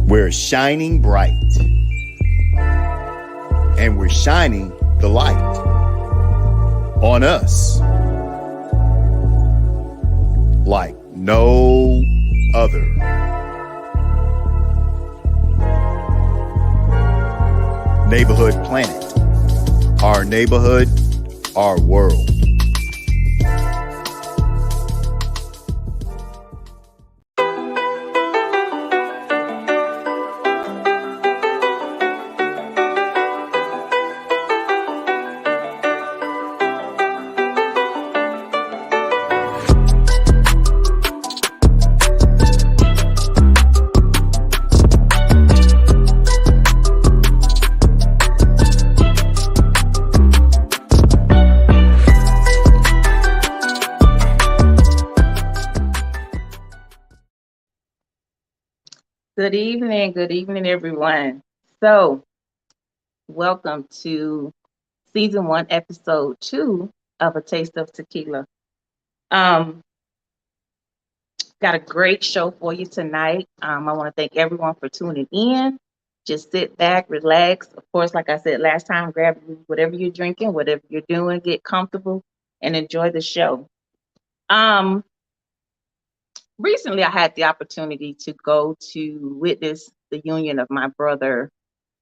We're shining bright, and we're shining the light on us like no other. Neighborhood Planet. Our neighborhood, our world. Good evening, everyone. So, welcome to season 1, episode 2 of A Taste of Tequilla. Got a great show for you tonight. I want to thank everyone for tuning in. Just sit back, relax. Of course, like I said last time, grab whatever you're drinking, whatever you're doing, get comfortable, and enjoy the show. Recently, I had the opportunity to go to witness the union of my brother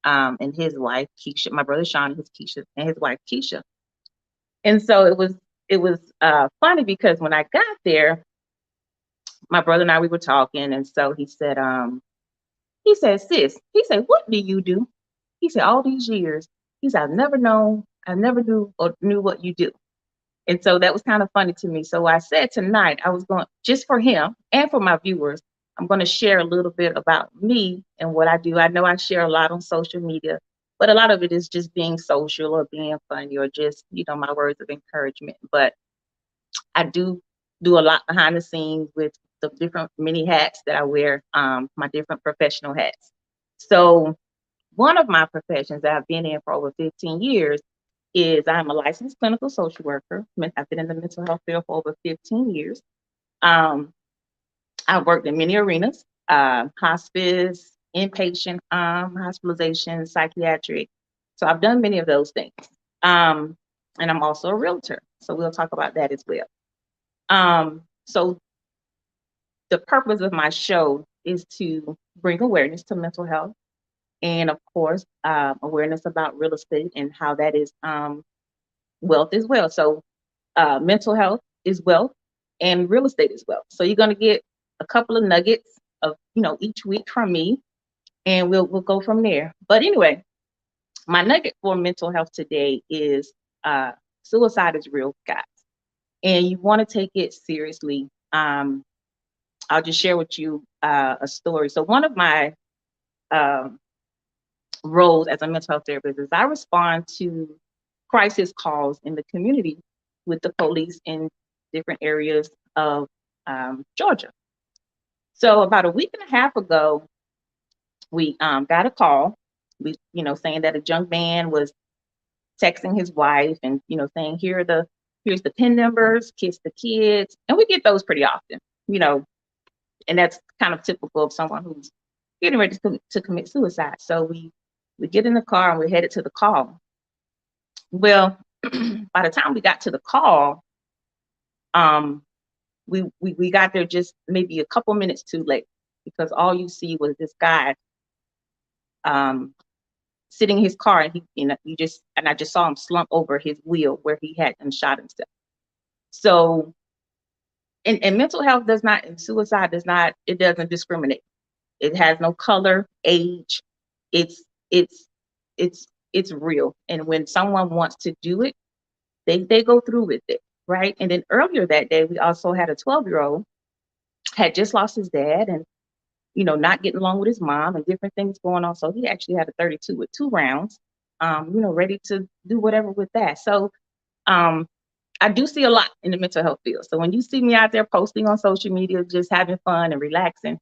and his wife, Keisha. My brother Sean, and his wife Keisha. And so it was funny because when I got there, my brother and I, we were talking, and so he said, sis, he said, what do you do? He said, all these years, he said, I never knew or knew what you do. And so that was kind of funny to me. So I said tonight, I was going, just for him and for my viewers, I'm going to share a little bit about me and what I do. I know I share a lot on social media, but a lot of it is just being social or being funny or just, my words of encouragement. But I do a lot behind the scenes with the different many hats that I wear, my different professional hats. So one of my professions that I've been in for over 15 years is I'm a licensed clinical social worker. I've been in the mental health field for over 15 years. I've worked in many arenas, hospice, inpatient, hospitalization, psychiatric. So I've done many of those things. And I'm also a realtor. So we'll talk about that as well. So the purpose of my show is to bring awareness to mental health. And of course, awareness about real estate and how that is wealth as well. So mental health is wealth and real estate is wealth. So you're going to get a couple of nuggets of, each week from me, and we'll go from there. But anyway, my nugget for mental health today is suicide is real, guys. And you want to take it seriously. I'll just share with you a story. So one of my roles as a mental health therapist is I respond to crisis calls in the community with the police in different areas of Georgia. So about a week and a half ago, we got a call, saying that a young man was texting his wife and, saying, here's the PIN numbers, kiss the kids. And we get those pretty often, and that's kind of typical of someone who's getting ready to commit suicide. So we get in the car and we're headed to the call. Well, by the time we got to the call, we got there just maybe a couple minutes too late, because all you see was this guy sitting in his car, and I just saw him slump over his wheel where he had shot himself. So, and mental health suicide doesn't discriminate. It has no color, age. It's real. And when someone wants to do it, they go through with it, right? And then earlier that day, we also had a 12-year-old had just lost his dad and, not getting along with his mom and different things going on. So he actually had a 32 with 2 rounds, ready to do whatever with that. So I do see a lot in the mental health field. So when you see me out there posting on social media, just having fun and relaxing,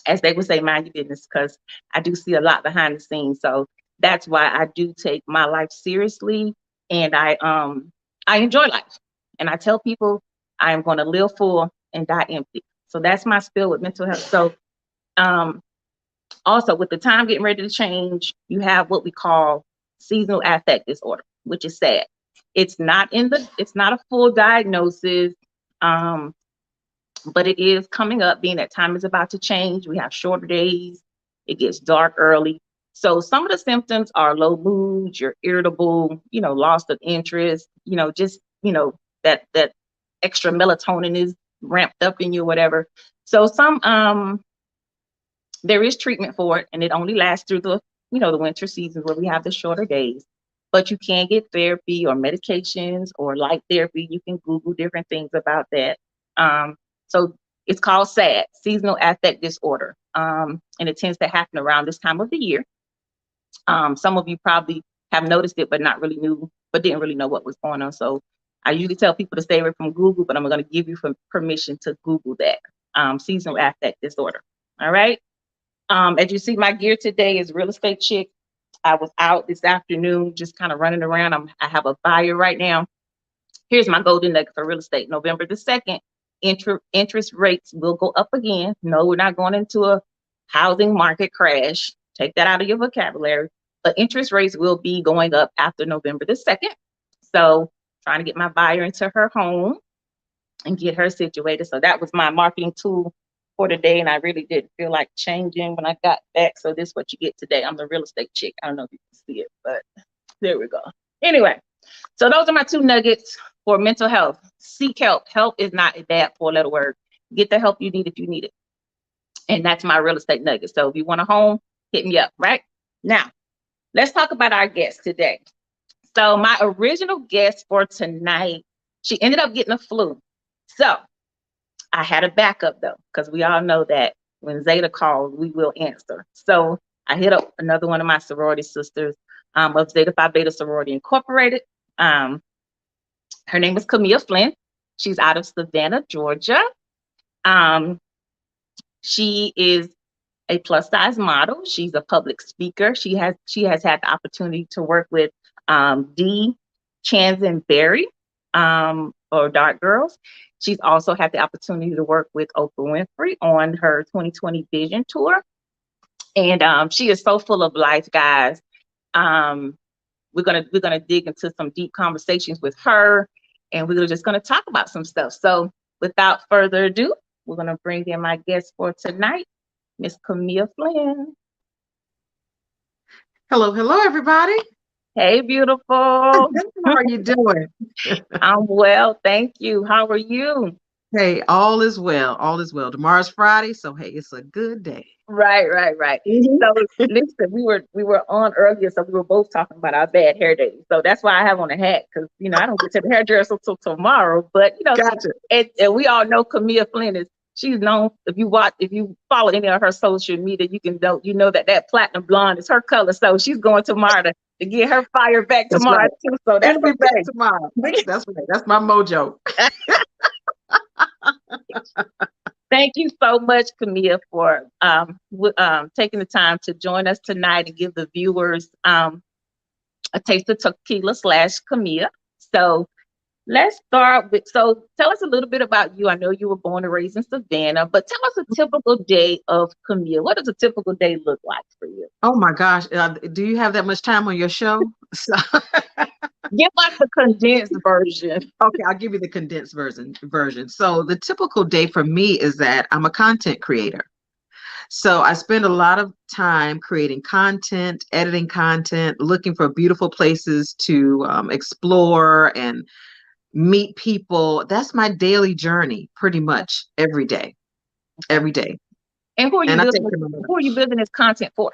as they would say, mind your business, because I do see a lot behind the scenes. So that's why I do take my life seriously, and I enjoy life. And I tell people I am going to live full and die empty. So that's my spill with mental health. So Also, with the time getting ready to change, you have what we call seasonal affect disorder, which is sad. It's not a full diagnosis, um, but it is coming up, being that time is about to change. We have shorter days, it gets dark early. So some of the symptoms are low mood, you're irritable, loss of interest, just, that extra melatonin is ramped up in you, whatever. So there is treatment for it, and it only lasts through the winter season where we have the shorter days. But you can get therapy or medications or light therapy. You can Google different things about that. So it's called SAD, seasonal affect disorder, and it tends to happen around this time of the year. Some of you probably have noticed it, but didn't really know what was going on. So I usually tell people to stay away from Google, but I'm going to give you permission to Google that, seasonal affect disorder. All right. As you see, my gear today is real estate chick. I was out this afternoon, just kind of running around. I have a buyer right now. Here's my golden nugget for real estate. November the 2nd, interest rates will go up again. No, we're not going into a housing market crash. Take that out of your vocabulary. But interest rates will be going up after November the 2nd. So trying to get my buyer into her home and get her situated. So that was my marketing tool for today, and I really didn't feel like changing when I got back. So this is what you get today. I'm the real estate chick. I don't know if you can see it, but there we go. Anyway, so those are my 2 nuggets for mental health. Seek help. Help is not a bad 4-letter word. Get the help you need if you need it. And that's my real estate nugget. So if you want a home, hit me up, right? Now, let's talk about our guest today. So my original guest for tonight, she ended up getting a flu. So I had a backup though, because we all know that when Zeta calls, we will answer. So I hit up another one of my sorority sisters, of Zeta Phi Beta Sorority Incorporated. Her name is Comia Flynn. She's out of Savannah, Georgia. She is a plus size model. She's a public speaker. She has had the opportunity to work with Channsin Berry, or Dark Girls. She's also had the opportunity to work with Oprah Winfrey on her 2020 Vision Tour. And she is so full of life, guys. We're gonna dig into some deep conversations with her, and we're just gonna talk about some stuff. So without further ado, we're gonna bring in my guest for tonight, Miss Comia Flynn. Hello, everybody. Hey, beautiful. How are you doing? I'm well, thank you. How are you? Hey, all is well. All is well. Tomorrow's Friday, so hey, it's a good day. Right. Mhm. So listen, we were on earlier, so we were both talking about our bad hair days. So that's why I have on a hat, because I don't get to the hairdresser till tomorrow. But Gotcha. and we all know Comia Flynn she's known. If you follow any of her social media, you know that platinum blonde is her color. So she's going tomorrow to get her fire back That's tomorrow right. too. So that's It'll be okay. back tomorrow. That's right. That's my mojo. Thank you so much, Comia, for taking the time to join us tonight and give the viewers a taste of tequila / Comia. So let's start with, so tell us a little bit about you. I know you were born and raised in Savannah, but tell us a typical day of Comia. What does a typical day look like for you? Oh my gosh. Do you have that much time on your show? Give us the condensed version. Okay, I'll give you the condensed version. So the typical day for me is that I'm a content creator. So I spend a lot of time creating content, editing content, looking for beautiful places to explore and meet people. That's my daily journey, pretty much every day. Every day. And who are And you building this content for?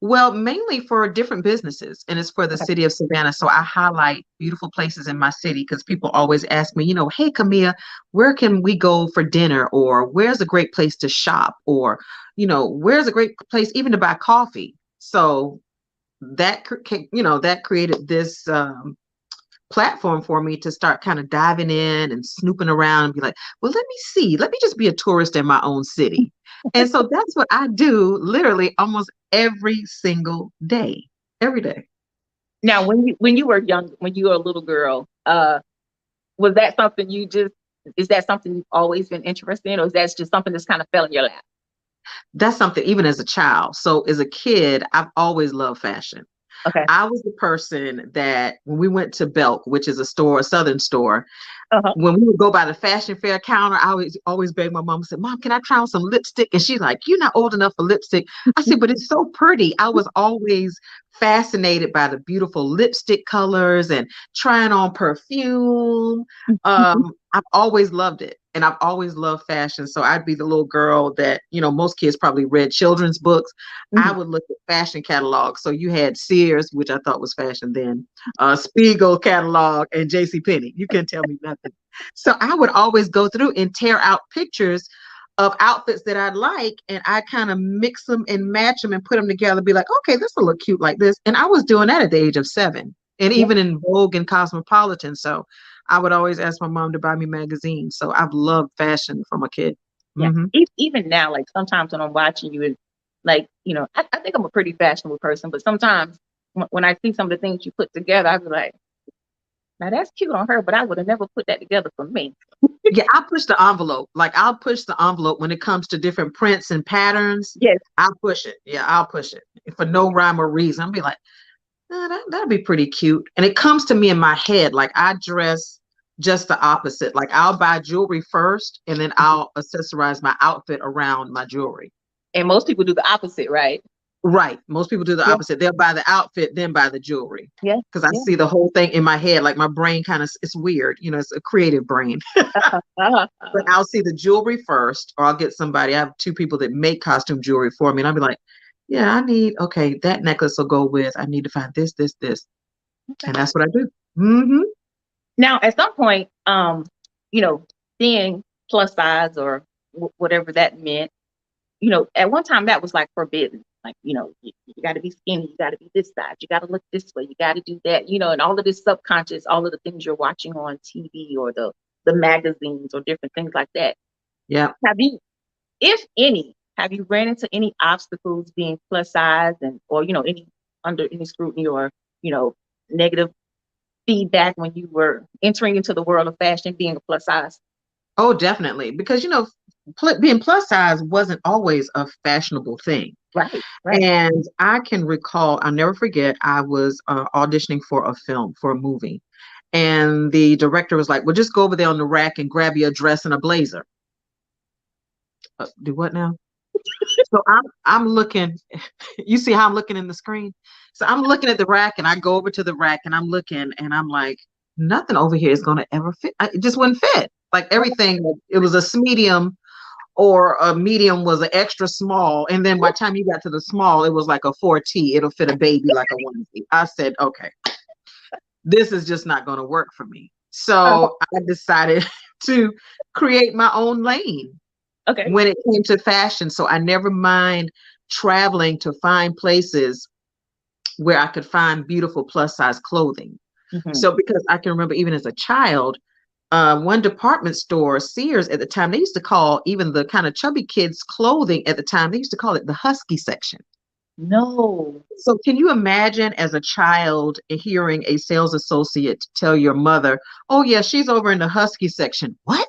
Well, mainly for different businesses, and it's for the city of Savannah. So I highlight beautiful places in my city because people always ask me, hey, Comia, where can we go for dinner? Or where's a great place to shop? Or, where's a great place even to buy coffee? So that created this platform for me to start kind of diving in and snooping around and be like, well, let me just be a tourist in my own city. And so that's what I do literally almost every single day, every day. Now, when you were young, when you were a little girl, was that something is that something you've always been interested in, or is that just something that's kind of fell in your lap? That's something even as a child. So as a kid, I've always loved fashion. Okay. I was the person that when we went to Belk, which is a store, a Southern store, Uh-huh. when we would go by the fashion fair counter, I always beg my mom and say, Mom, can I try on some lipstick? And she's like, you're not old enough for lipstick. I said, but it's so pretty. I was always fascinated by the beautiful lipstick colors and trying on perfume. I've always loved it. And I've always loved fashion. So I'd be the little girl that, most kids probably read children's books. I Mhm. would look at fashion catalogs. So you had Sears, which I thought was fashion then, Spiegel catalog, and JCPenney. You couldn't tell me nothing. So I would always go through and tear out pictures of outfits that I like, and I kind of mix them and match them and put them together, be like, okay, this will look cute like this. And I was doing that at the age of 7, and Yeah. even in Vogue and Cosmopolitan. So I would always ask my mom to buy me magazines. So I've loved fashion from a kid. Yeah. Mm-hmm. Even now, like sometimes when I'm watching you, and like, I think I'm a pretty fashionable person, but sometimes when I see some of the things you put together, I be like, now that's cute on her, but I would have never put that together for me. Yeah, I push the envelope. Like I'll push the envelope when it comes to different prints and patterns. Yes. I'll push it. Yeah, I'll push it for no rhyme or reason. I'll be like, that'd be pretty cute. And it comes to me in my head. Like I dress just the opposite. Like I'll buy jewelry first and then I'll accessorize my outfit around my jewelry. And most people do the opposite, right? Right. Most people do the Yeah. opposite. They'll buy the outfit, then buy the jewelry. Yeah. Because I Yeah. see the whole thing in my head. Like my brain it's weird. It's a creative brain. But I'll see the jewelry first, or I'll get somebody. I have 2 people that make costume jewelry for me. And I'll be like, yeah, okay, that necklace will go with, I need to find this, this, this. Okay. And that's what I do. Mm-hmm. Now, at some point, being plus size or whatever that meant, at one time that was like forbidden. Like, you got to be skinny, you got to be this size, you got to look this way, you got to do that, and all of this subconscious, all of the things you're watching on TV or the magazines or different things like that. Yeah. If any, have you ran into any obstacles being plus size or any under any scrutiny or, negative feedback when you were entering into the world of fashion, being a plus size? Oh, definitely. Because, being plus size wasn't always a fashionable thing. Right. And I can recall, I'll never forget, I was auditioning for a film, for a movie. And the director was like, well, just go over there on the rack and grab you a dress and a blazer. Do what now? So I'm looking, you see how I'm looking in the screen? So I'm looking at the rack and I go over to the rack and I'm looking and I'm like, nothing over here is going to ever fit. It just wouldn't fit. Like everything, it was a medium, or a medium was an extra small. And then by the time you got to the small, it was like a 4T. It'll fit a baby like a onesie. I said, okay, this is just not going to work for me. So I decided to create my own lane. Okay. When it came to fashion. So I never mind traveling to find places where I could find beautiful plus size clothing. Mm-hmm. So because I can remember even as a child, one department store, Sears at the time, they used to call even the kind of chubby kids clothing at the time, they used to call it the husky section. No. So can you imagine as a child hearing a sales associate tell your mother, oh yeah, she's over in the husky section. What?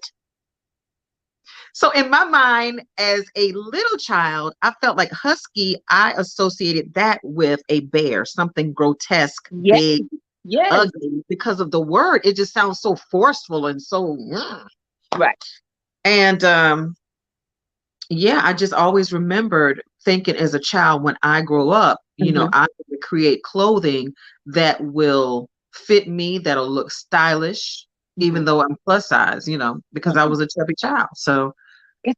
So in my mind, as a little child, I felt like husky, I associated that with a bear, something grotesque, Yes. big, Yes. ugly, because of the word. It just sounds so forceful and so, Right. And yeah, I just always remembered thinking as a child, when I grow up, Mm-hmm. I'm going to create clothing that will fit me, that'll look stylish, even though I'm plus size, because I was a chubby child. So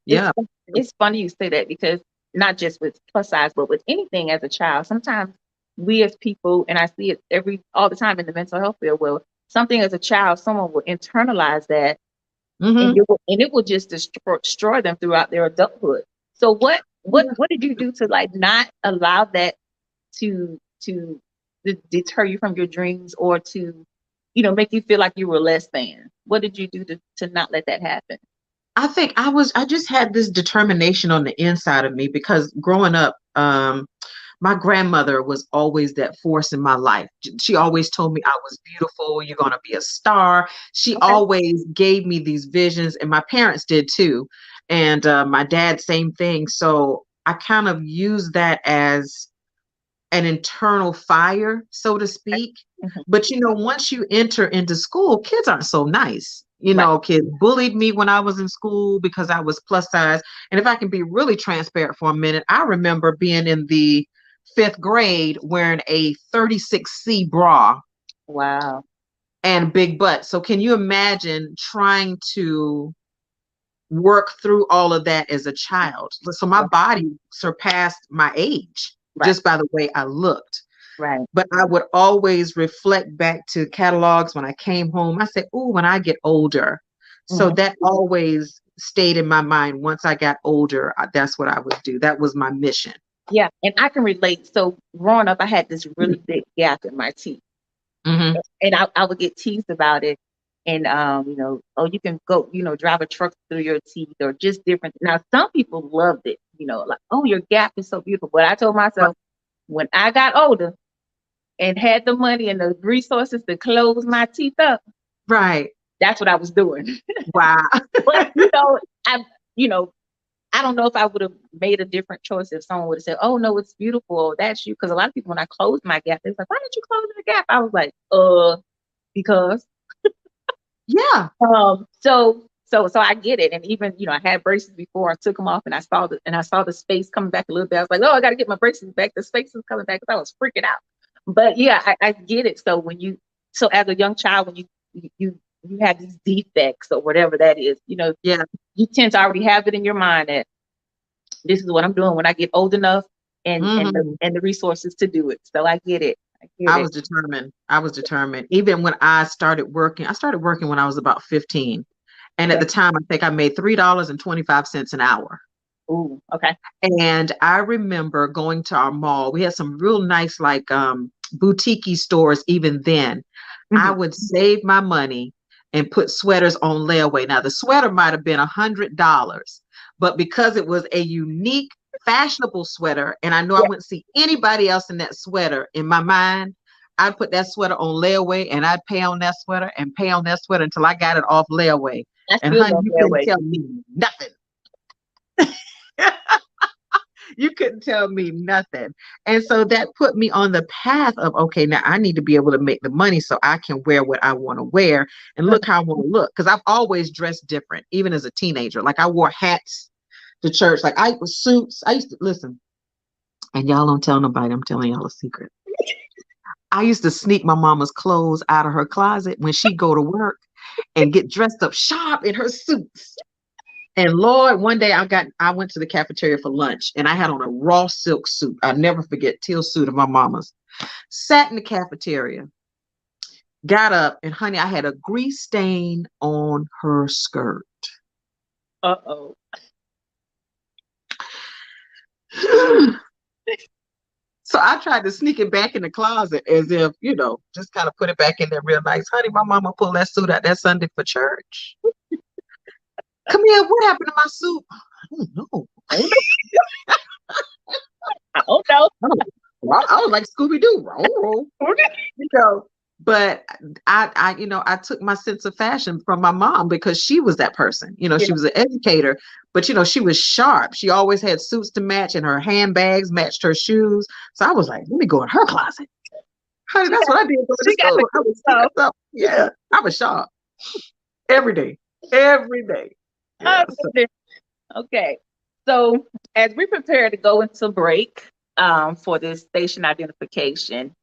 it's funny you say that, because not just with plus size, but with anything as a child, sometimes we as people, and I see it all the time in the mental health field, well, something as a child, someone will internalize that, and it will just destroy them throughout their adulthood. So what did you do to like not allow that to deter you from your dreams, or to make you feel like you were less than? What did you do to not let that happen? I think I just had this determination on the inside of me, because growing up, my grandmother was always that force in my life. She always told me I was beautiful. You're going to be a star. She always gave me these visions, and my parents did too. And my dad, same thing. So I kind of use that as an internal fire, so to speak. Mm-hmm. But, once you enter into school, kids aren't so nice. Right. Kids bullied me when I was in school because I was plus size. And if I can be really transparent for a minute, I remember being in the 5th grade wearing a 36C bra. Wow. And big butt. So can you imagine trying to work through all of that as a child? So my body surpassed my age just by the way I looked. Right. But I would always reflect back to catalogs when I came home. I said, "Oh, when I get older." So that always stayed in my mind. Once I got older, that's what I would do. That was my mission. Yeah. And I can relate. So growing up, I had this really big gap in my teeth. Mm-hmm. And I would get teased about it. And, you can go, drive a truck through your teeth or just different. Now, some people loved it, like, oh, your gap is so beautiful. But I told myself when I got older and had the money and the resources to close my teeth up, right, that's what I was doing. Wow. But, I don't know if I would have made a different choice if someone would have said, "Oh, no, it's beautiful. That's you." Because a lot of people, when I closed my gap, they was like, "Why did you close the gap?" I was like, because. Yeah. So I get it. And even, I had braces before. I took them off and I saw the space coming back a little bit. I was like, "Oh, I got to get my braces back. The space is coming back," because I was freaking out. But yeah, I get it. So as a young child, when you have these defects or whatever that is, Yeah. you tend to already have it in your mind that this is what I'm doing when I get old enough and the resources to do it. So I get it. I was determined. Even when I started working when I was about 15. And at the time, I think I made $3.25 an hour. Ooh, okay. And I remember going to our mall. We had some real nice, like, boutique-y stores even then. I would save my money and put sweaters on layaway. Now, the sweater might have been $100, but because it was a unique, fashionable sweater, and I know I wouldn't see anybody else in that sweater, in my mind, I'd put that sweater on layaway, and I'd pay on that sweater and pay on that sweater until I got it off layaway. And honey, you couldn't tell me nothing. You couldn't tell me nothing. And so that put me on the path of, okay, now I need to be able to make the money so I can wear what I want to wear and look how I want to look. Because I've always dressed different, even as a teenager. Like, I wore hats to church. Like, I was suits. I used to listen, and y'all don't tell nobody. I'm telling y'all a secret. I used to sneak my mama's clothes out of her closet when she'd go to work and get dressed up sharp in her suits. And Lord, one day I went to the cafeteria for lunch and I had on a raw silk suit. I'll never forget, teal suit of my mama's. Sat in the cafeteria, got up, and honey, I had a grease stain on her skirt. Uh-oh. So I tried to sneak it back in the closet as if, just kind of put it back in there real nice. Honey, my mama pulled that suit out that Sunday for church. Comia, what happened to my suit? I don't know. I don't know. I was like Scooby-Doo. But I took my sense of fashion from my mom because she was that person. She was an educator, but she was sharp. She always had suits to match, and her handbags matched her shoes. So I was like, let me go in her closet. Honey, that's what I did. I was sharp every day. Yeah, okay. So as we prepare to go into break for this station identification,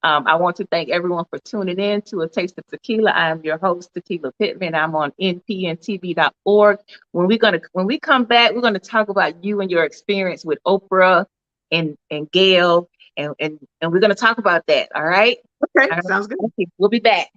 I want to thank everyone for tuning in to A Taste of Tequila. I am your host, Tequila Pittman. I'm on npntv.org. When we come back, we're going to talk about you and your experience with Oprah and Gail, and we're going to talk about that. All right? Okay, sounds good. Okay, we'll be back.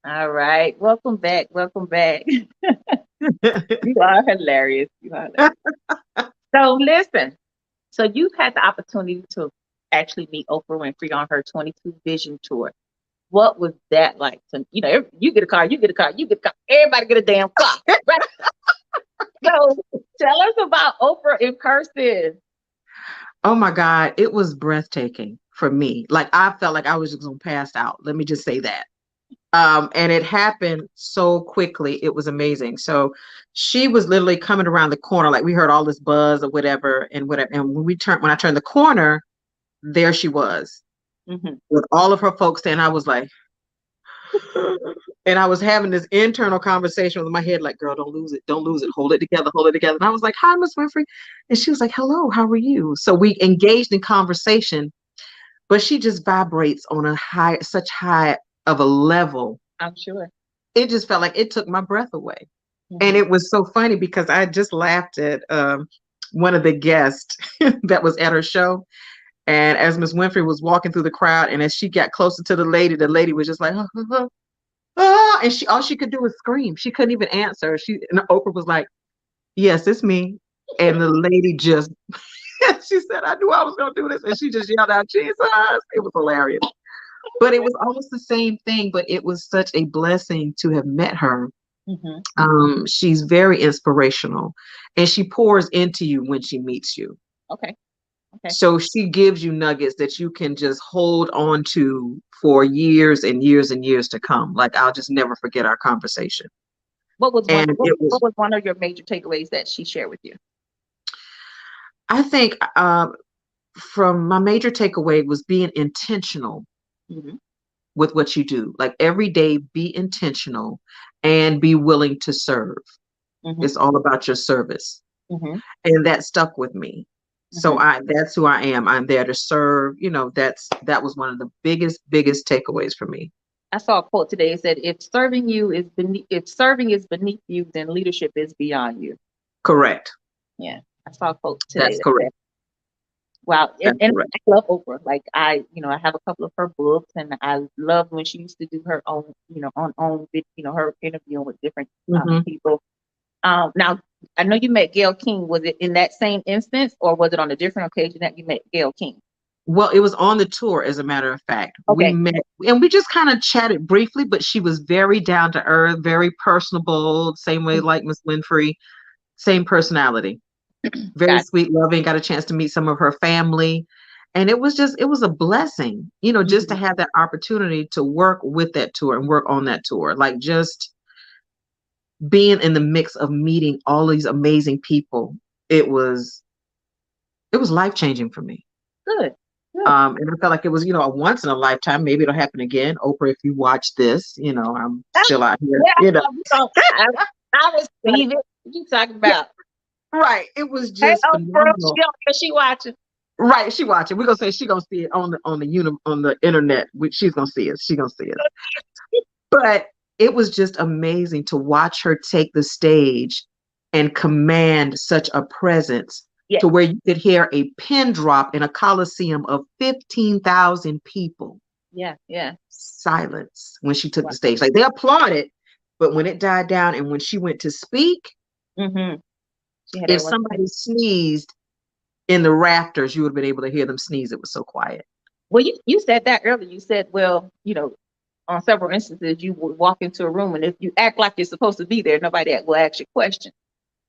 All right. Welcome back. Welcome back. You are hilarious. You are hilarious. So listen. So you had the opportunity to actually meet Oprah Winfrey on her 22 Vision Tour. What was that like? To, you get a car, you get a car, you get a car. Everybody get a damn car, right? So tell us about Oprah in person. Oh my God, it was breathtaking for me. Like I felt like I was just gonna pass out. Let me just say that. And it happened so quickly. It was amazing. So she was literally coming around the corner, like we heard all this buzz or whatever, and whatever. And when I turned the corner, there she was with all of her folks there. And I was like, and I was having this internal conversation with my head, like, girl, don't lose it. Don't lose it. Hold it together. Hold it together. And I was like, hi, Miss Winfrey. And she was like, hello, how are you? So we engaged in conversation, but she just vibrates on a high, such high of a level. I'm sure. It just felt like it took my breath away. And it was so funny because I just laughed at one of the guests that was at her show. And as Miss Winfrey was walking through the crowd, and as she got closer to the lady was just like, and all she could do was scream. She couldn't even answer. And Oprah was like, yes, it's me. And the lady just, she said, I knew I was going to do this. And she just yelled out, Jesus. It was hilarious. But it was almost the same thing, but it was such a blessing to have met her. She's very inspirational, and she pours into you when she meets you. Okay. So she gives you nuggets that you can just hold on to for years and years and years to come. Like I'll just never forget our conversation. What was one of your major takeaways that she shared with you? I think from my major takeaway was being intentional with what you do. Like every day, be intentional and be willing to serve. It's all about your service. And that stuck with me. So that's who I am. I'm there to serve. That was one of the biggest takeaways for me. I saw a quote today. It said, if serving is beneath you, then leadership is beyond you. Correct. Yeah. I saw a quote today. That's correct. Wow. And I love Oprah. Like I have a couple of her books, and I love when she used to do her own, her interviewing with different people. Now I know you met Gayle King. Was it in that same instance, or was it on a different occasion that you met Gayle King? Well, it was on the tour, as a matter of fact. Okay. We met and we just kind of chatted briefly, but she was very down to earth, very personable, same way like Miss Winfrey, same personality. Very sweet, loving, got a chance to meet some of her family. And it was a blessing, just to have that opportunity to work with that tour and work on that tour. Like just being in the mix of meeting all these amazing people, it was life-changing for me. Good. And I felt like it was, a once in a lifetime. Maybe it'll happen again. Oprah, if you watch this, I'm still out here. I receive it. What you talking about? Right. It was just phenomenal. She watching. Right, she watching. We're gonna say she gonna see it on the internet. She's gonna see it. She's gonna see it. But it was just amazing to watch her take the stage and command such a presence to where you could hear a pin drop in a coliseum of 15,000 people. Yeah. Silence when she took the stage. Like they applauded, but when it died down and when she went to speak, if somebody sneezed in the rafters, you would have been able to hear them sneeze. It was so quiet. Well, you said that earlier. You said, well, on several instances, you would walk into a room, and if you act like you're supposed to be there, nobody will ask you questions.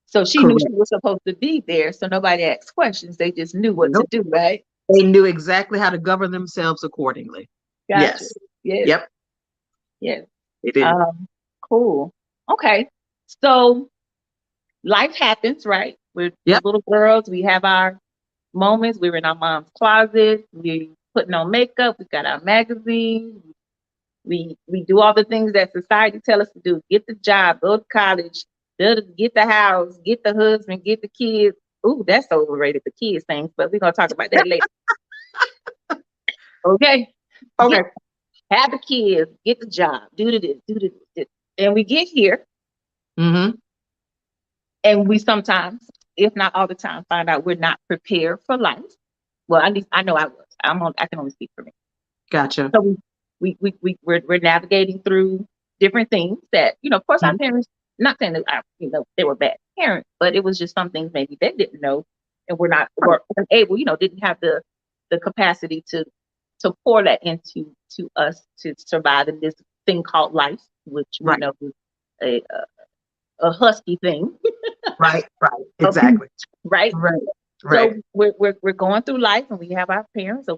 So she knew she was supposed to be there, so nobody asked questions. They just knew what to do, right? They knew exactly how to govern themselves accordingly. Gotcha. Yes. Yep. Yes. They did. Cool. Okay. So life happens, right? We're little girls. We have our moments. We're in our mom's closet. We're putting on makeup. We got our magazines. We do all the things that society tell us to do. Get the job, go to college, get the house, get the husband, get the kids. Ooh, that's overrated, the kids things, but we're going to talk about that later. Okay. Have the kids, get the job, do this. And we get here. And we sometimes, if not all the time, find out we're not prepared for life. Well, at least I know I was. I can only speak for me. Gotcha. So we're navigating through different things that, of course, our Mhm. parents, not saying that, they were bad parents, but it was just some things maybe they didn't know and weren't able, didn't have the capacity to pour that to us to survive in this thing called life, which we Right. know is a husky thing. Right. A beast, Exactly. right? Right. So Right. we're going through life and we have our parents,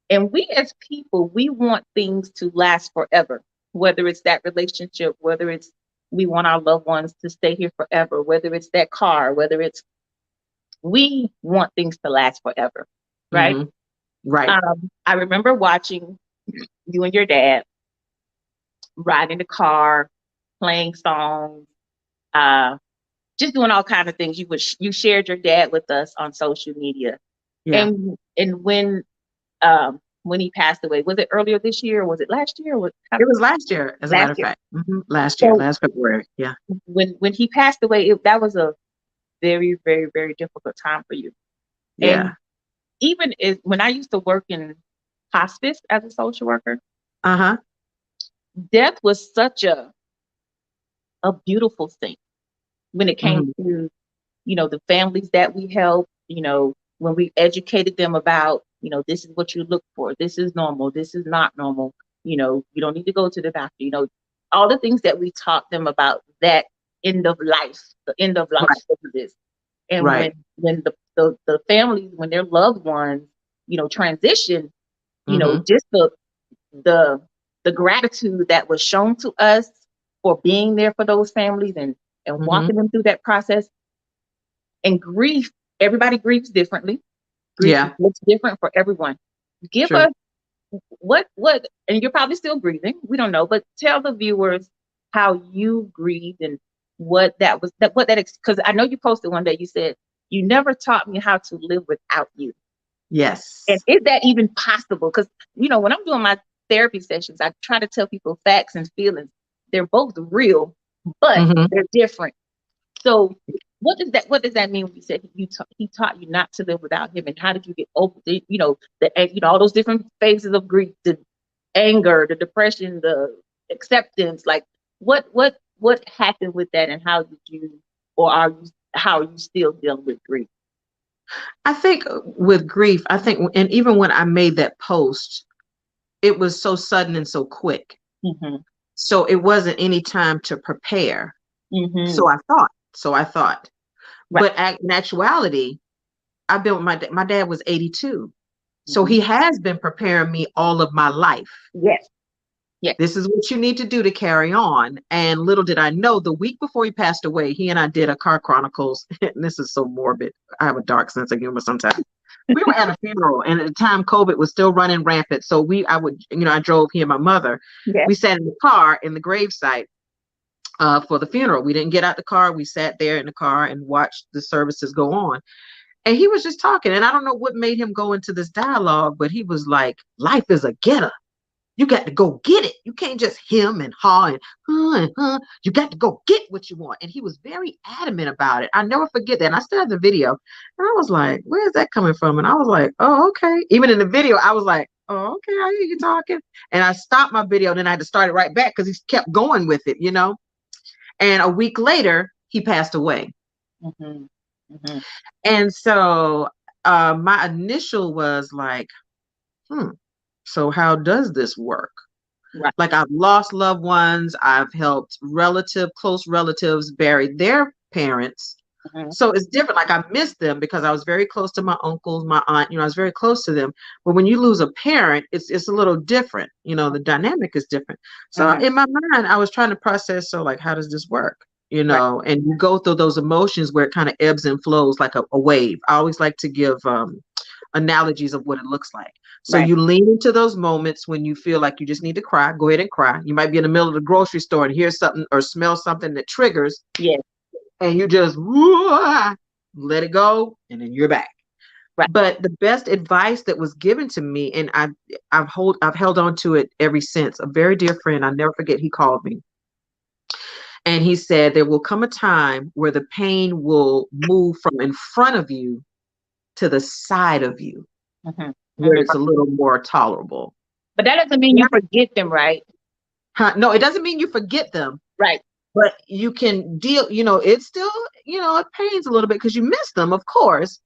and we as people, we want things to last forever, whether it's that relationship, whether it's we want our loved ones to stay here forever, whether it's that car, we want things to last forever, right? Mhm. Right. I remember watching you and your dad riding the car, playing songs, uh, just doing all kinds of things. You shared your dad with us on social media, Yeah. and when he passed away, was it earlier this year or was it last year? It was last year, as a Last matter of year. fact. Last year, So last February. Yeah. when he passed away, that was a very, very, very difficult time for you. Yeah. And even when I used to work in hospice as a social worker, Uh-huh. death was such a beautiful thing when it came Mhm. to, the families that we help, when we educated them about, this is what you look for, this is normal, this is not normal, you don't need to go to the doctor, all the things that we taught them about that the end of life Right. services. And Right. when the families, when their loved ones, transition, Mhm. just the the gratitude that was shown to us for being there for those families and Mhm. walking them through that process. And grief, everybody grieves differently. Grief Yeah. looks different for everyone. Give True. us and you're probably still grieving. We don't know, but tell the viewers how you grieved and what that was, because I know you posted one day, you said, you never taught me how to live without you. And Yes. is that even possible? Because, when I'm doing my therapy sessions, I try to tell people facts and feelings. They're both real, but Mhm. they're different. So what does that mean when you said he taught you not to live without him? And how did you get over all those different phases of grief, the anger, the depression, the acceptance? Like what happened with that, and how did you, or how are you still dealing with grief? I think with grief, and even when I made that post, it was so sudden and so quick. Mm-hmm. So it wasn't any time to prepare. Mm-hmm. So I thought. Right. But in actuality, I've been with my dad was 82. So Mm-hmm. he has been preparing me all of my life. Yes. Yes. This is what you need to do to carry on. And little did I know, the week before he passed away, he and I did a car chronicles. And this is so morbid. I have a dark sense of humor sometimes. We were at a funeral, and at the time COVID was still running rampant. So I drove he and my mother. Yes. We sat in the car in the gravesite for the funeral. We didn't get out the car. We sat there in the car and watched the services go on. And he was just talking. And I don't know what made him go into this dialogue, but he was like, life is a getter. You got to go get it. You can't just hem and haw and You got to go get what you want. And he was very adamant about it. I never forget that. And I still have the video. And I was like, where is that coming from? And I was like, oh, okay. Even in the video, I was like, oh, okay, I hear you talking. And I stopped my video. And then I had to start it right back because he kept going with it, And a week later, he passed away. Mm-hmm. Mm-hmm. And so my initial was like, so how does this work? Right. Like, I've lost loved ones. I've helped close relatives bury their parents. Mm-hmm. So it's different. Like, I miss them because I was very close to my uncles, my aunt, I was very close to them. But when you lose a parent, it's a little different. The dynamic is different. So Mm-hmm. in my mind, I was trying to process, so like, how does this work? Right. And you go through those emotions where it kind of ebbs and flows like a wave. I always like to give analogies of what it looks like. So Right. you lean into those moments when you feel like you just need to cry. Go ahead and cry. You might be in the middle of the grocery store and hear something or smell something that triggers, Yes. and you just let it go, and then you're back. Right. But the best advice that was given to me, and I've held on to it ever since. A very dear friend, I never forget, he called me. And he said, there will come a time where the pain will move from in front of you to the side of you, Mm-hmm. where Mm-hmm. it's a little more tolerable. But that doesn't mean you forget them, right? No, it doesn't mean you forget them, Right. but you can deal, it's still, it pains a little bit because you miss them, of course,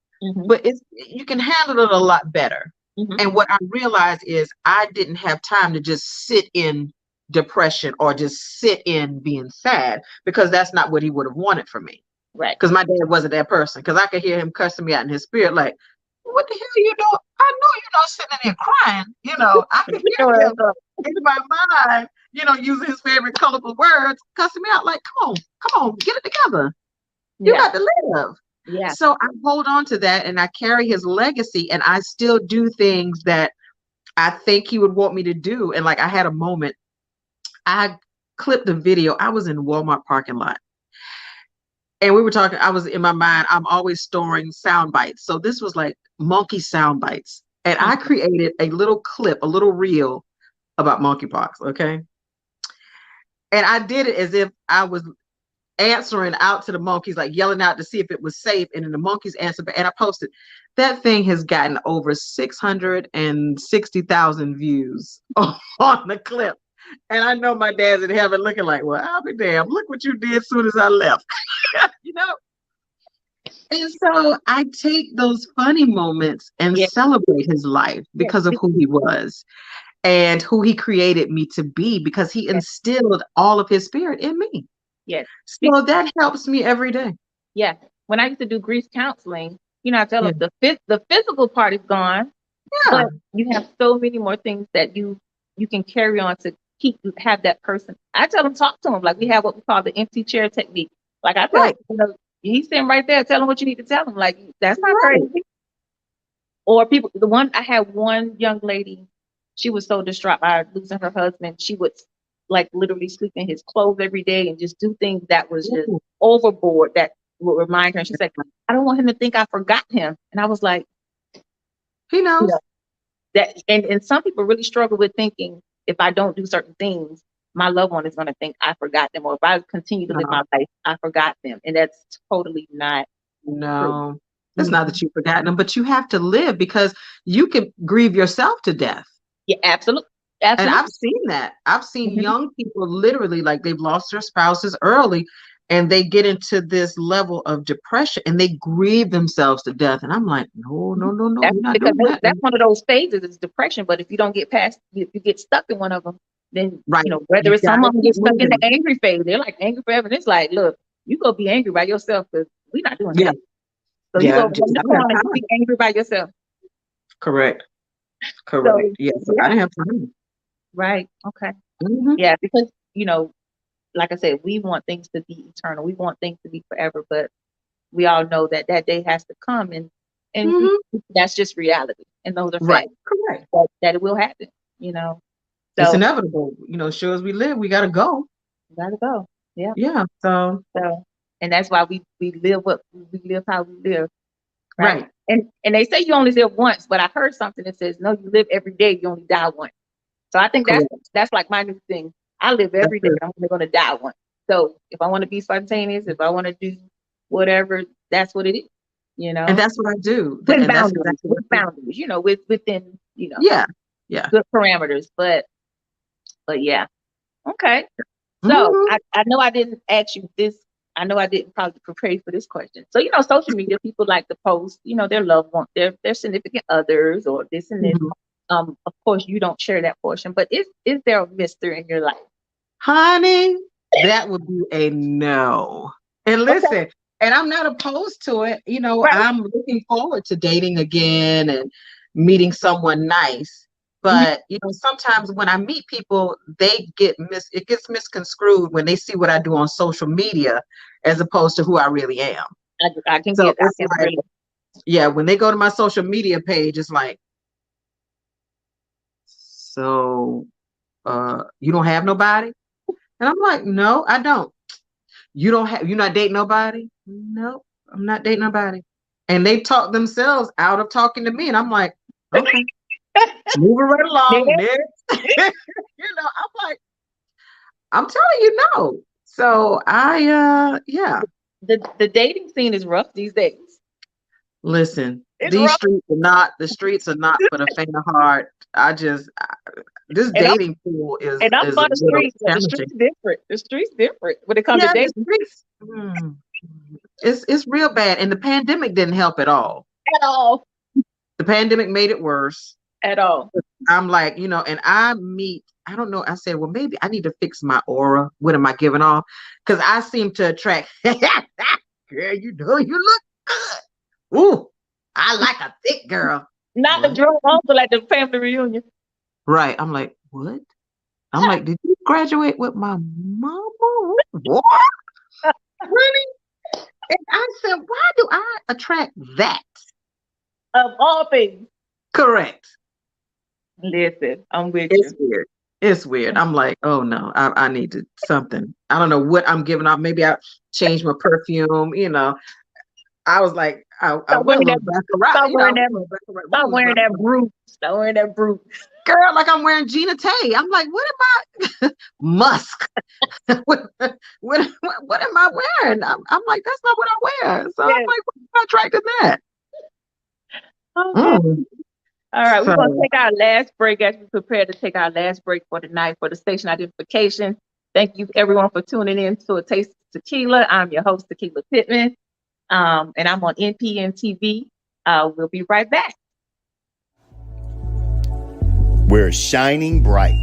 but you can handle it a lot better. And what I realized is I didn't have time to just sit in depression or just sit in being sad, because that's not what he would have wanted from me. Right. Because my dad wasn't that person. Because I could hear him cussing me out in his spirit, like, what the hell you doing? I know you're not sitting in there crying. I could hear him in my mind, using his favorite colorful words, cussing me out, like, come on, get it together. You got to live. Yeah. So I hold on to that, and I carry his legacy, and I still do things that I think he would want me to do. And like, I had a moment, I clipped a video. I was in Walmart parking lot, and we were talking. I was in my mind, I'm always storing sound bites. So this was like monkey sound bites. And I created a little clip, a little reel about monkeypox. Okay. And I did it as if I was answering out to the monkeys, like yelling out to see if it was safe. And then the monkeys answered, and I posted. That thing has gotten over 660,000 views on the clip. And I know my dad's in heaven looking like, well, I'll be damned. Look what you did as soon as I left. And so I take those funny moments and celebrate his life because of who he was and who he created me to be, because he instilled all of his spirit in me. Yes. So that helps me every day. Yeah. When I used to do grief counseling, I tell them the physical part is gone, but you have so many more things that you can carry on to have that person. I tell them, talk to him. Like, we have what we call the empty chair technique. Like, I tell he's sitting right there. Tell him what you need to tell him. Like, that's not crazy. Or people, I had one young lady, she was so distraught by losing her husband. She would like literally sleep in his clothes every day and just do things that was just overboard that would remind her. And she's like, I don't want him to think I forgot him. And I was like, he knows that. And some people really struggle with thinking, if I don't do certain things, my loved one is going to think I forgot them, or if I continue to live my life, I forgot them. And that's totally not true. It's not that you've forgotten them, but you have to live, because you can grieve yourself to death. Yeah, absolutely. And I've seen that. I've seen young people literally, like, they've lost their spouses early, and they get into this level of depression and they grieve themselves to death. And I'm like, no. That's because that's one of those phases, is depression. But if you don't get past, if you get stuck in one of them, then whether it's some of them get stuck in the angry phase, they're like angry forever. And it's like, look, you go be angry by yourself, because we're not doing that. So you go be angry by yourself. Correct. So, yes, I didn't have time. Right. Okay. Yeah, because like I said, we want things to be eternal. We want things to be forever, but we all know that day has to come, and that's just reality. And those are facts. Correct. That it will happen. So, it's inevitable. Sure as we live, we gotta go. We gotta go. Yeah. Yeah. So, and that's why we live how we live. Right. And they say you only live once, but I heard something that says, no, you live every day, you only die once. So I think that's like my new thing. I live every day, I'm only gonna die once. So if I want to be spontaneous, if I want to do whatever, that's what it is. And that's what I do. With boundaries, within, good parameters. But yeah. Okay. So I know I didn't ask you this. I know I didn't probably prepare you for this question. So, social media, people like to post, their loved ones, their significant others, or this and this. Of course, you don't share that portion, but is there a mister in your life? Honey, that would be a no. And listen, and I'm not opposed to it. I'm looking forward to dating again and meeting someone nice. But sometimes when I meet people, it gets misconstrued when they see what I do on social media as opposed to who I really am. I can get like, when they go to my social media page, it's like, so you don't have nobody? And I'm like, no, I don't. You're not dating nobody? No, I'm not dating nobody. And they talk themselves out of talking to me, and I'm like, okay. Moving right along. I'm like, I'm telling you no. So the dating scene is rough these days. Listen, It's These rough. streets are not for the faint of heart. This And I'm dating pool and I'm is a for the little streets, but the challenging. streets different. The streets different when it comes to Yeah, the dating streets. It's real bad, and the pandemic didn't help at all. at all. The pandemic made it worse. At all. I'm like, and I don't know. I said, well, maybe I need to fix my aura. What am I giving off? Because I seem to attract, girl, you look good. Ooh, I like a thick girl. Not the What? drunk uncle at the family reunion. Right. I'm like, what? I'm like, did you graduate with my mama? What? Really? And I said, why do I attract that? Of all things. Correct. Listen, I'm with It's you. weird. It's weird. I'm like, oh no, I need to something. I don't know what I'm giving off. Maybe I changed my perfume. I was like, I Stop went a wearing little that. back around. Stop wearing that. What Stop was wearing that brute. Stop wearing that brute. girl? Like I'm wearing Gina Tay. I'm like, what am I? Musk. what am I wearing? I'm like, that's not what I wear. So Yeah. I'm like, what am I attracted that? Okay. All right, we're going to So, take our last break as we prepare to take our last break for the night for the station identification. Thank you, everyone, for tuning in to A Taste of Tequila. I'm your host, Tequila Pittman, and I'm on NPN TV. We'll be right back. We're shining bright.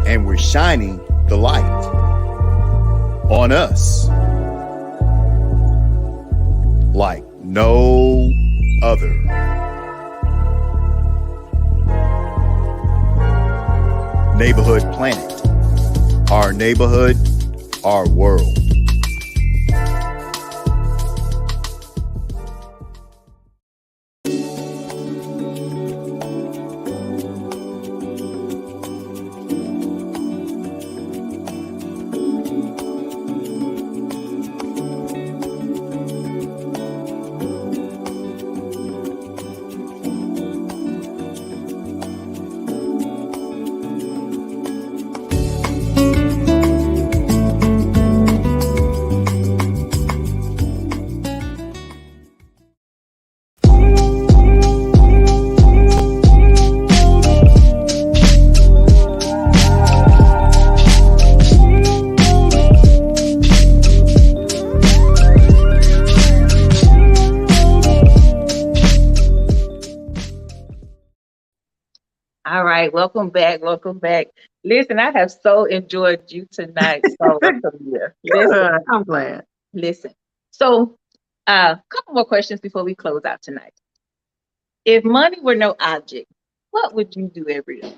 And we're shining the light on us like no other. Neighborhood Planet. Our neighborhood, our world. All right, welcome back. Welcome back. Listen, I have so enjoyed you tonight. So, listen, I'm glad. listen. So, a couple more questions before we close out tonight. If money were no object, what would you do every day?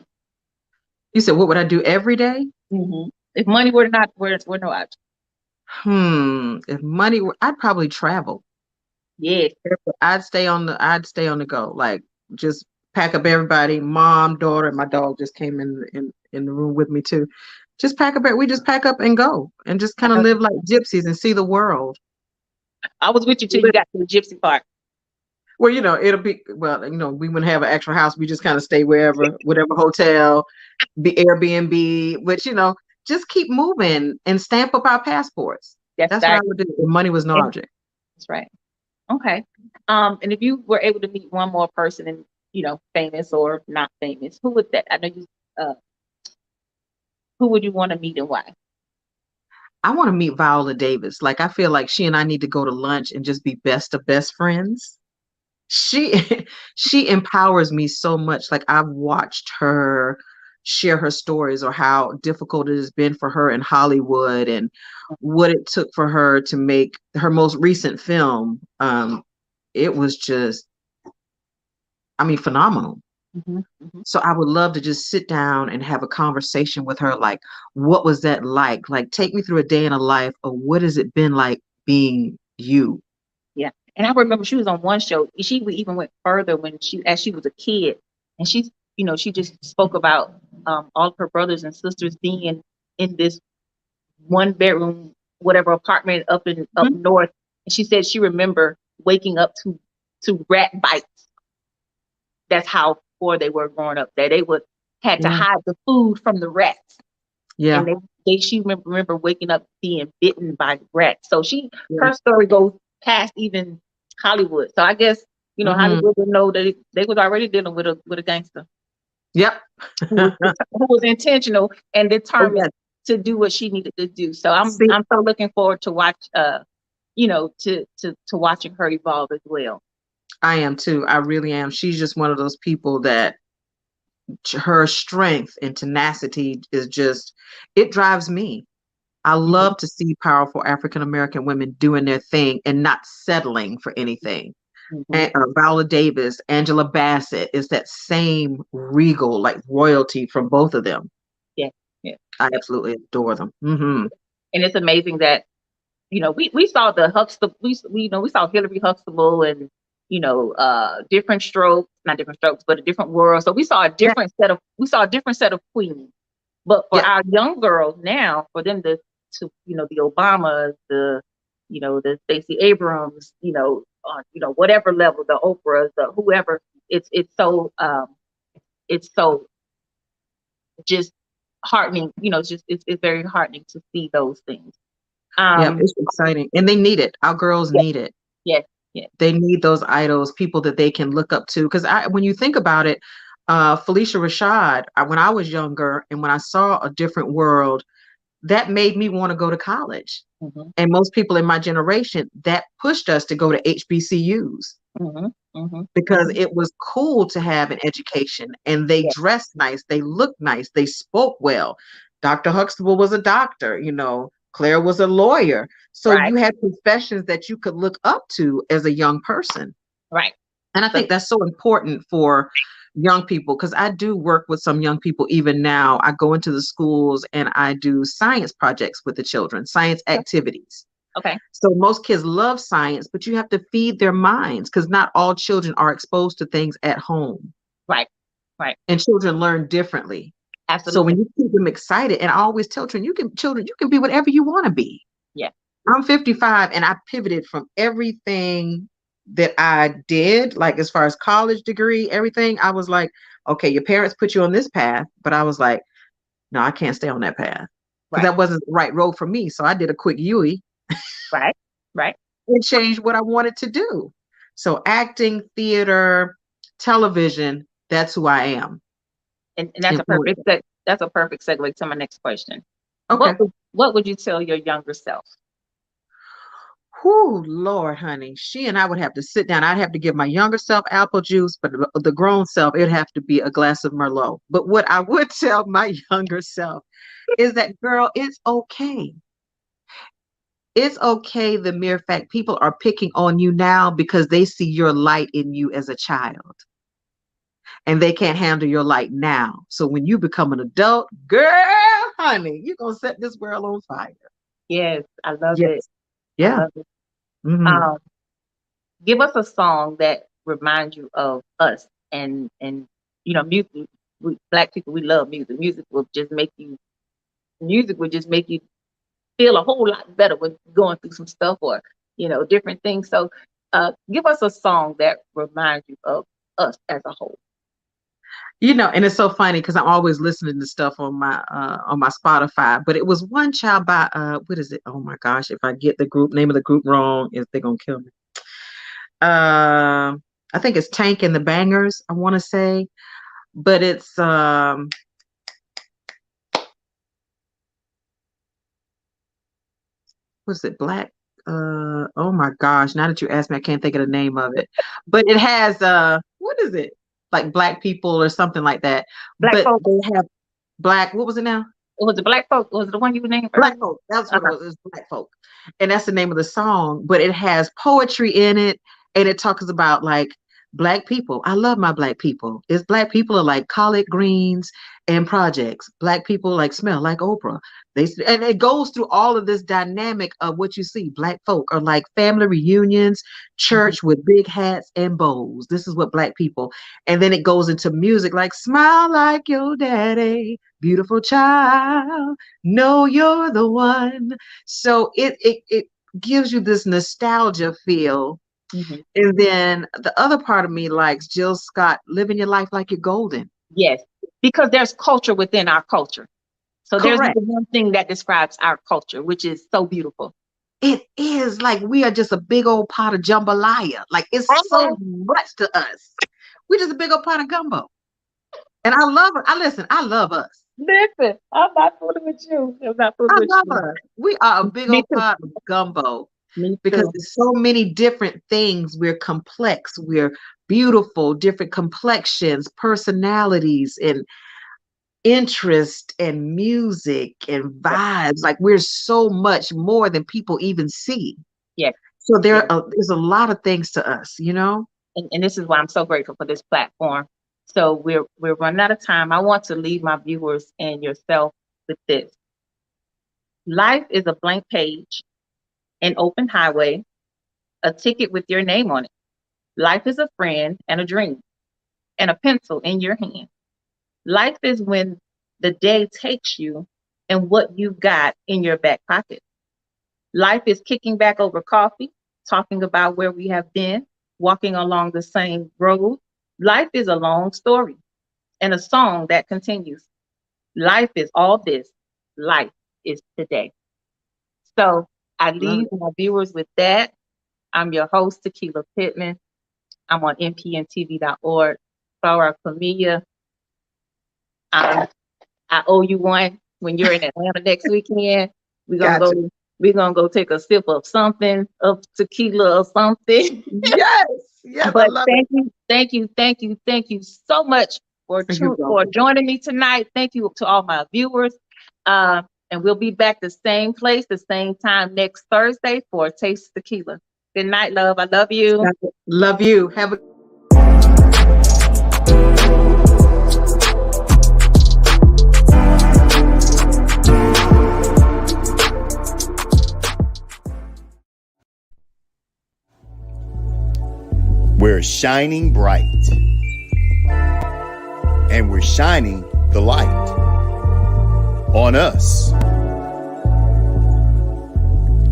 You said, what would I do every day? Mm-hmm. If money were no object. If money were, I'd probably travel. Yes. I'd stay on the go. Like just pack up everybody, mom, daughter, my dog just came in the room with me too. Just pack up, we just pack up and go and just kind of live like gypsies and see the world. I was with you till you got to the gypsy part. Well, it'll be, we wouldn't have an actual house. We just kind of stay whatever hotel, be Airbnb, which, just keep moving and stamp up our passports. That's what I would do if money was no object. That's right. Okay. And if you were able to meet one more person and, famous or not famous, who would that? I know you, who would you want to meet and why? I want to meet Viola Davis. Like, I feel like she and I need to go to lunch and just be best of best friends. She empowers me so much. Like, I've watched her share her stories or how difficult it has been for her in Hollywood and what it took for her to make her most recent film. It was just, phenomenal. Mm-hmm, mm-hmm. So I would love to just sit down and have a conversation with her. Like, what was that like? Like, take me through a day in a life of what has it been like being you? Yeah. And I remember she was on one show. She even went further as she was a kid, and she just spoke about all of her brothers and sisters being in this one bedroom, whatever apartment up north. And she said she remember waking up to rat bites. That's how poor they were growing up. That they had to hide the food from the rats. Yeah. And she remember waking up being bitten by rats. So her story goes past even Hollywood. So I guess, Mhm. Hollywood would know that they was already dealing with a gangster Yep. who was intentional and Oh, yes. determined to do what she needed to do. So See, I'm so looking forward to to watching her evolve as well. I am too. I really am. She's just one of those people that her strength and tenacity is just, it drives me. I Hmm. love to see powerful African American women doing their thing and not settling for anything. Hmm. And Viola Davis, Angela Bassett is that same regal, like royalty from both of them. Yeah, yeah, I yeah. absolutely adore them. Hmm. And it's amazing that we saw the Huxtable, we saw Hillary Huxtable and different strokes, not different strokes, but a different world. So Yeah, we saw a different set of queens. But for yeah, our young girls now, for them to the Obamas, the Stacey Abrams, whatever level, the Oprahs, the whoever, it's so just heartening. It's very heartening to see those things. yeah. Um, It's exciting, and they need it. Our girls yes, need it. yes, yes. They need those idols, people that they can look up to. Because when you think about it, Felicia Rashad, when I was younger and when I saw A Different World, that made me want to go to college. Hmm. And most people in my generation, that pushed us to go to HBCUs Hmm. Hmm. because Hmm. it was cool to have an education and they Yeah, dressed nice, they looked nice, they spoke well. Dr. Huxtable was a doctor, Claire was a lawyer. So right, you had professions that you could look up to as a young person. right. And I So, think that's so important for young people because I do work with some young people even now. I go into the schools and I do science projects with the children, science activities. okay, So most kids love science, but you have to feed their minds because not all children are exposed to things at home. right, right. And children learn differently. So Absolutely. when you keep them excited, and I always tell children, you can be whatever you want to be. Yeah. I'm 55 and I pivoted from everything that I did, like as far as college degree, everything. I was like, okay, your parents put you on this path, but I was like, no, I can't stay on that path because Right, that wasn't the right road for me. So I did a quick Yui right, right. and changed what I wanted to do. So acting, theater, television, that's who I am. And that's And a perfect segue to my next question. okay. What would you tell your younger self? Whoo, Lord, honey. She and I would have to sit down. I'd have to give my younger self apple juice, but the grown self, it'd have to be a glass of Merlot. But what I would tell my younger self is that, girl, it's okay. It's okay. The mere fact people are picking on you now because they see your light in you as a child and they can't handle your light now. So when you become an adult, girl, honey, you're going to set this world on fire. Yes, I love it. Yes. I Yeah. love it. Hmm. Um, Give us a song that reminds you of us and music. Black people, we love music. Music will just make you feel a whole lot better when going through some stuff or different things. So, give us a song that reminds you of us as a whole. And it's so funny because I'm always listening to stuff on my Spotify. But it was one child by what is it? Oh my gosh, if I get the name of the group wrong, they're gonna kill me. I think it's Tank and the Bangers, I want to say, but it's what's it, Black? Oh my gosh, now that you asked me, I can't think of the name of it. But it has what is it? Like Black people or something like that. Black But folk. they have Black, what was it now? Was it black folk? Was it the one you were naming Black earlier? folk. That's what it Uh-huh. was. It's Black folk. And that's the name of the song. But it has poetry in it. And it talks about like Black people. I love my Black people. It's Black people are like collard greens and projects. Black people like smell like Oprah. And it goes through all of this dynamic of what you see. Black folk are like family reunions, Mhm. church with big hats and bows. This is what Black people. And then it goes into music like smile like your daddy, beautiful child. Know you're the one. So it gives you this nostalgia feel. Mhm. And then the other part of me likes Jill Scott, living your life like you're golden. Yes, because there's culture within our culture. So there's Correct. even one thing that describes our culture, which is so beautiful. It is like we are just a big old pot of jambalaya. Like it's so much to us. We're just a big old pot of gumbo. And I love it. I love us. Listen, I'm not fooling with you. I'm not I fooling with love you. us. We are a big Me old too. pot of gumbo Me because too. there's so many different things. We're complex. We're beautiful, different complexions, personalities, and interest and music and Yeah. vibes. Like we're so much more than people even see. Yes. So Yes. there's a lot of things to us, you know? And this is why I'm so grateful for this platform. So we're running out of time. I want to leave my viewers and yourself with this. Life is a blank page, an open highway, a ticket with your name on it. Life is a friend and a dream and a pencil in your hand. Life is when the day takes you and what you've got in your back pocket. Life is kicking back over coffee, talking about where we have been, walking along the same road. Life is a long story and a song that continues. Life is all this. Life is today. So I leave my viewers with that. I'm your host, Tequila Pittman. I'm on mpntv.org. For Comia, I owe you one when you're in Atlanta next weekend. We're gonna Gotcha. go. We're gonna go take a sip of something, of tequila or something. Yes, yes, I But love thank you so much for it. You're for welcome. joining me tonight. Thank you to all my viewers. And we'll be back the same place, the same time next Thursday for Taste of Tequila. Good night, love. I love you. Love you. Have a We're shining bright. And we're shining the light on us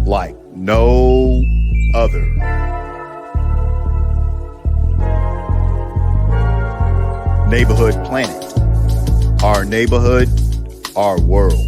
like no other. Neighborhood Planet. Our neighborhood, our world.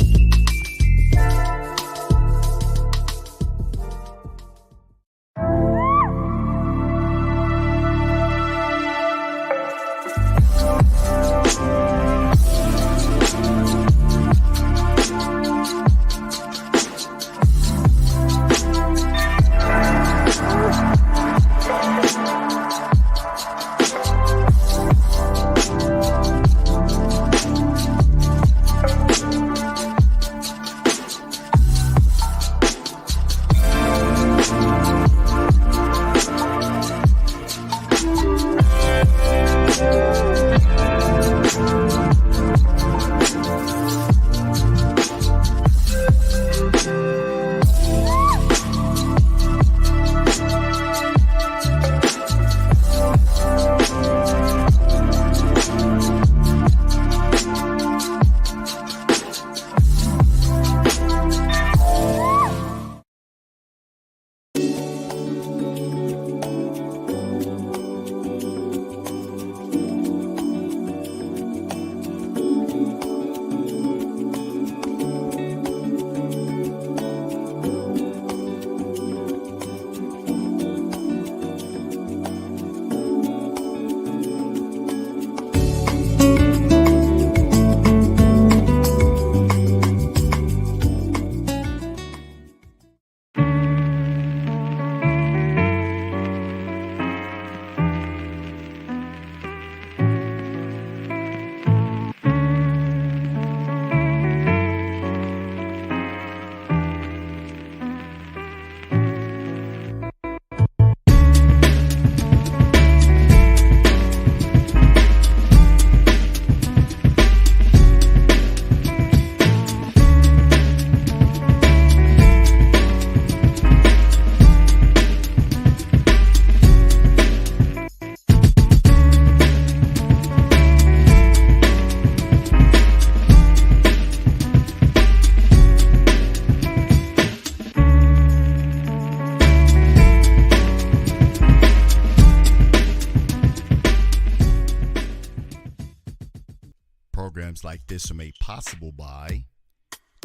Programs like this are made possible by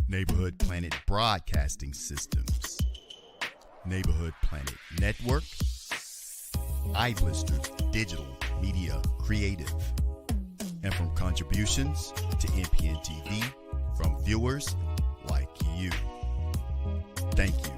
Neighborhood Planet Broadcasting Systems. Neighborhood Planet Network, iBlister Digital Media Creative, and from contributions to NPN TV from viewers like you. Thank you